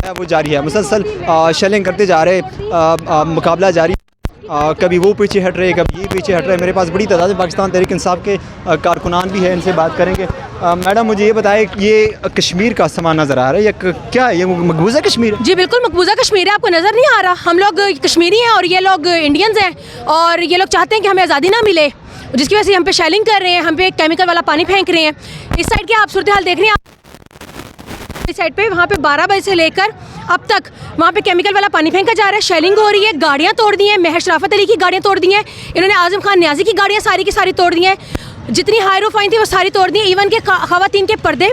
है वो जारी है, मुसलसल शेलिंग करते जा रहे, मुकाबला जारी, कभी वो पीछे हट रहे, कभी ये पीछे हट रहे। मेरे पास बड़ी तादाद में पाकिस्तान तहरीक इंसाफ के कारकुनान भी है, इनसे बात करेंगे। मैडम मुझे ये बताएं, ये कश्मीर का सामान नज़र आ रहा है या क्या है, ये मकबूजा कश्मीर है? जी बिल्कुल मकबूजा कश्मीर है, आपको नज़र नहीं आ रहा। हम लोग कश्मीरी हैं और ये लोग इंडियंस हैं और ये लोग चाहते हैं कि हमें आज़ादी ना मिले, जिसकी वजह से हम पे शेलिंग कर रहे हैं, हम पे केमिकल वाला पानी फेंक रहे हैं। इस साइड की आप सूरत हाल देख रहे हैं, इस साइड पे वहाँ पे 12 बजे से लेकर अब तक वहाँ पे केमिकल वाला पानी फेंका जा रहा है, शेलिंग हो रही है, गाड़ियाँ तोड़ दी हैं, महर शराफत अली की गाड़ियाँ तोड़ दी हैं, इन्होंने आज़म खान न्याजी की गाड़ियाँ सारी की सारी तोड़ दी हैं, जितनी हाई रूफाइन थी वो सारी तोड़ दी हैं। इवन के ख़वातीन के पर्दे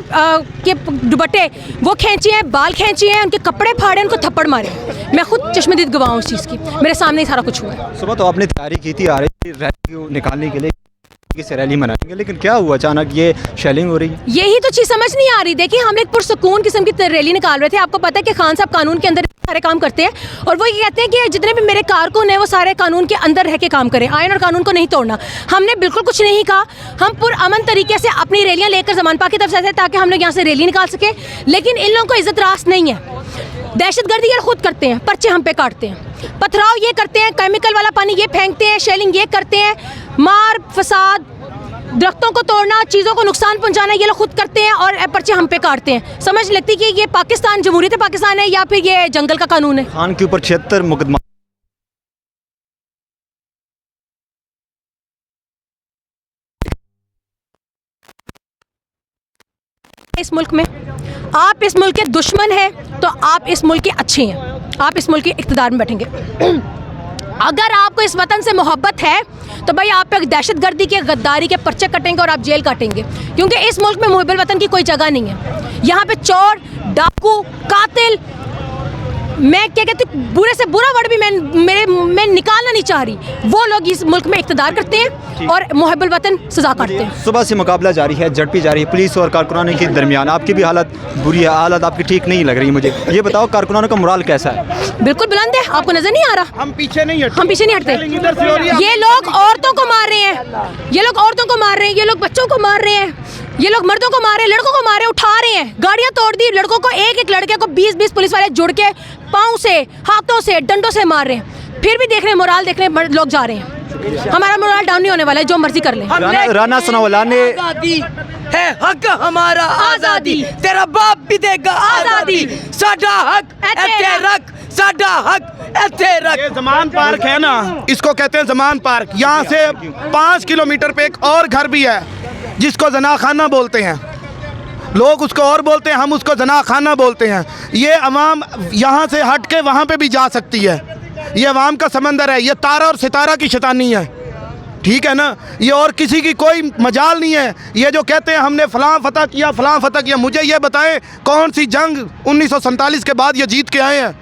के दुपट्टे वो खींचे हैं, बाल खींचे हैं, उनके कपड़े फाड़े, उनको थप्पड़ मारे। मैं खुद चश्मदीद गवाह हूँ इस चीज़ की, मेरे सामने ही सारा कुछ हुआ है। सुबह तो आपने तैयारी की थी आ रही रैली निकालने के लिए, से रैली मनाएंगे, लेकिन क्या हुआ अचानक ये शेलिंग हो रही है? यही तो चीज़ समझ नहीं आ रही। देखिए हम एक पुरसकून किस्म की रैली निकाल रहे थे। आपको पता है कि खान साहब कानून के अंदर सारे काम करते हैं और वो ये कहते हैं कि जितने भी मेरे कारकुन हैं वो सारे कानून के अंदर रह के काम करें, आयन और कानून को नहीं तोड़ना। हमने बिल्कुल कुछ नहीं कहा, हम पुरअमन तरीके से अपनी रैलियाँ लेकर ज़मान पाक की तरफ से थे ताकि हम लोग यहाँ से रैली निकाल सकें, लेकिन इन लोगों को इज़्ज़त रास नहीं है। दहशतगर्दी ये खुद करते हैं, पर्चे हम पे काटते हैं, पथराव ये करते हैं, केमिकल वाला पानी ये फेंकते हैं, शेलिंग ये करते हैं, मार फसाद, दरख्तों को तोड़ना, चीज़ों को नुकसान पहुंचाना ये लोग खुद करते हैं और पर्चे हम पे काटते हैं। समझ लगती कि ये पाकिस्तान जमहूरियत पाकिस्तान है या फिर ये जंगल का कानून है। खान के ऊपर 76 मुकदमा इस मुल्क में आप इस मुल्क के दुश्मन हैं तो आप इस मुल्क के अच्छे हैं, आप इस मुल्क के इक़्तिदार में बैठेंगे। अगर आपको इस वतन से मोहब्बत है तो भाई आप पे दहशतगर्दी के, गद्दारी के पर्चे कटेंगे और आप जेल काटेंगे, क्योंकि इस मुल्क में मुहिब्बुल वतन की कोई जगह नहीं है। यहाँ पे चोर, डाकू, कातिल, मैं क्या कहती हूँ, बुरे से बुरा वर्ड भी मैं निकालना नहीं चाह रही, वो लोग इस मुल्क में इक़्तिदार करते हैं और मुहिब्बुल वतन सजा काटते हैं। सुबह से मुकाबला जारी है, झड़पी जारी है पुलिस और कारकुनानों के दरमियान। आपकी भी हालत बुरी है, हालत आपकी ठीक नहीं लग रही मुझे। ये बताओ कारकुनानों का मोराल कैसा है? बिल्कुल बुलंद है, आपको नजर नहीं आ रहा? हम पीछे नहीं हटते, हम पीछे नहीं हटते। ये लोग औरतों को मार रहे हैं, ये लोग औरतों को मार रहे हैं, ये लोग बच्चों को मार रहे हैं, ये लोग मर्दों को मार रहे हैं, लड़कों को मार रहे हैं, उठा रहे हैं, गाड़ियां तोड़ दी, लड़कों को एक एक लड़के को 20-20 पुलिस वाले जुड़ के पाँव से, हाथों से, डंडों से मार रहे हैं। फिर भी देख रहे हैं, मोराल देख रहे हैं, लोग जा रहे हैं। हमारा मोराल डाउन नहीं होने वाला है, जो मर्जी कर लें। राना सनाउल्लाह ने आज़ादी है, हक हमारा आज़ादी, तेरा बाप भी देगा आज़ादी, साडा हक ऐथे रख, साडा हक ऐथे रख। ये ज़मान पार्क है ना, इसको कहते हैं ज़मान पार्क। यहाँ से 5 किलोमीटर पे एक और घर भी है जिसको जना खाना बोलते हैं, लोग उसको और बोलते हैं, हम उसको जना खाना बोलते हैं। ये अवाम यहाँ से हट के वहाँ पे भी जा सकती है, ये अवाम का समंदर है, ये तारा और सितारा की शैतानी है, ठीक है ना, ये और किसी की कोई मजाल नहीं है। ये जो कहते हैं हमने फलां फतह किया, फलां फतह किया, मुझे ये बताएं कौन सी जंग 1947 के बाद ये जीत के आए हैं?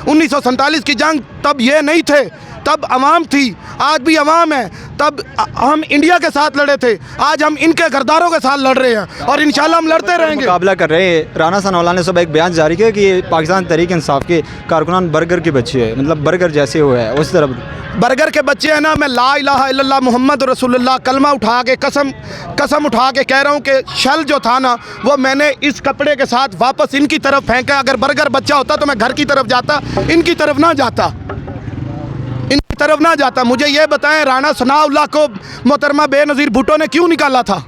1947 की जंग तब ये नहीं थे, तब अवाम थी, आज भी अवाम है। तब हम इंडिया के साथ लड़े थे, आज हम इनके गरदारों के साथ लड़ रहे हैं और इंशाल्लाह हम लड़ते रहेंगे। मुकाबला कर रहे हैं। राना सनाउल्लाह ने सुबह एक बयान जारी किया कि पाकिस्तान तहरीक इंसाफ के कारकुनान बर्गर के बच्चे हैं, मतलब बर्गर जैसे हुए हैं उस तरफ बर्गर के बच्चे हैं ना। मैं ला इलाहा इल्लल्लाह मुहम्मद रसूलुल्लाह कलमा उठा के कसम उठा के कह रहा हूँ कि शल जो था ना वो मैंने इस कपड़े के साथ वापस इनकी तरफ फेंका। अगर बर्गर बच्चा होता तो मैं घर की तरफ जाता, इनकी तरफ ना जाता, इनकी तरफ ना जाता। मुझे ये बताएं राना सनाउल्लाह को मोहतरमा बेनज़ीर भुट्टो ने क्यों निकाला था?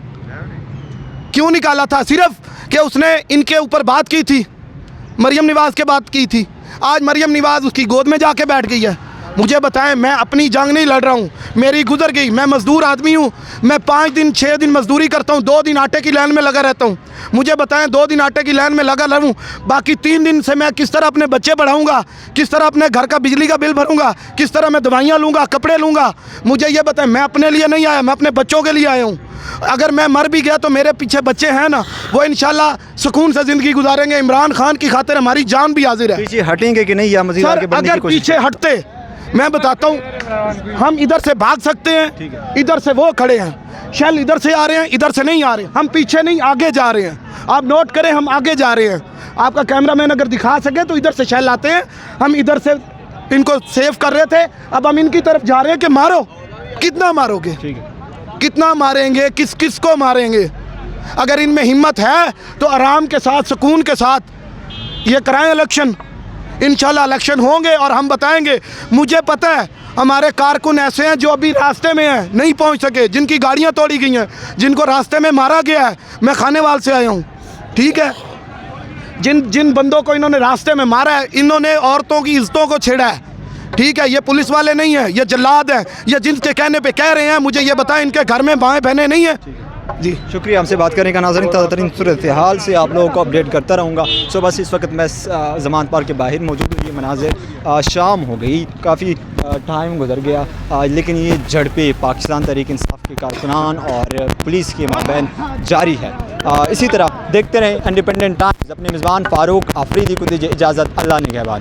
क्यों निकाला था? सिर्फ कि उसने इनके ऊपर बात की थी, मरियम नवाज़ के बात की थी। आज मरियम नवाज़ उसकी गोद में जाके बैठ गई है। मुझे बताएं, मैं अपनी जंग नहीं लड़ रहा हूँ, मेरी गुजर गई। मैं मज़दूर आदमी हूँ, मैं 5 दिन 6 दिन मज़दूरी करता हूँ, 2 दिन आटे की लाइन में लगा रहता हूँ। मुझे बताएं 2 दिन आटे की लाइन में लगा रहूँ, बाकी 3 दिन से मैं किस तरह अपने बच्चे पढ़ाऊँगा, किस तरह अपने घर का बिजली का बिल भरूँगा, किस तरह मैं दवाइयाँ लूँगा, कपड़े लूँगा? मुझे ये बताएं, मैं अपने लिए नहीं आया, मैं अपने बच्चों के लिए आया हूँ। अगर मैं मर भी गया तो मेरे पीछे बच्चे हैं ना, वो इंशाल्लाह सुकून से ज़िंदगी गुजारेंगे। इमरान खान की खातिर हमारी जान भी हाजिर है। पीछे हटेंगे कि नहीं या मज़ीद आगे बढ़ने की कोशिश? पीछे हटते, मैं बताता हूँ, हम इधर से भाग सकते हैं, इधर से वो खड़े हैं, शेल इधर से आ रहे हैं, इधर से नहीं आ रहे, हम पीछे नहीं आगे जा रहे हैं। आप नोट करें, हम आगे जा रहे हैं। आपका कैमरामैन अगर दिखा सके तो इधर से शेल आते हैं, हम इधर से इनको सेव कर रहे थे, अब हम इनकी तरफ जा रहे हैं कि मारो। कितना मारोगे? कितना मारेंगे? किस किस को मारेंगे? अगर इनमें हिम्मत है तो आराम के साथ, सुकून के साथ ये कराएं इलेक्शन। इंशाल्लाह इलेक्शन होंगे और हम बताएंगे। मुझे पता है हमारे कारकुन ऐसे हैं जो अभी रास्ते में हैं, नहीं पहुंच सके, जिनकी गाड़ियां तोड़ी गई हैं, जिनको रास्ते में मारा गया है। मैं खानेवाल से आया हूं, ठीक है। जिन बंदों को इन्होंने रास्ते में मारा है, इन्होंने औरतों की इज्जतों को छेड़ा है, ठीक है। ये पुलिस वाले नहीं हैं, ये जल्लाद हैं। ये जिनके कहने पे कह रहे हैं, मुझे ये बताएं इनके घर में माएँ बहनें नहीं हैं? जी शुक्रिया हमसे बात करने का। नाज़रीन, ताज़ा तरीन सूरत हाल से आप लोगों को अपडेट करता रहूँगा। सो बस इस वक्त मैं ज़मान पार्क के बाहर मौजूद हूँ। ये मनाज़िर शाम हो गई, काफ़ी टाइम गुजर गया, लेकिन ये झड़पें पाकिस्तान तहरीक इंसाफ के कारकुनान और पुलिस के माबैन जारी है। इसी तरह देखते रहें इंडिपेंडेंट टाइम्स। अपने मेज़बान फ़ारूक आफरीदी को दीजिए इजाज़त। अल्लाह निगहबान।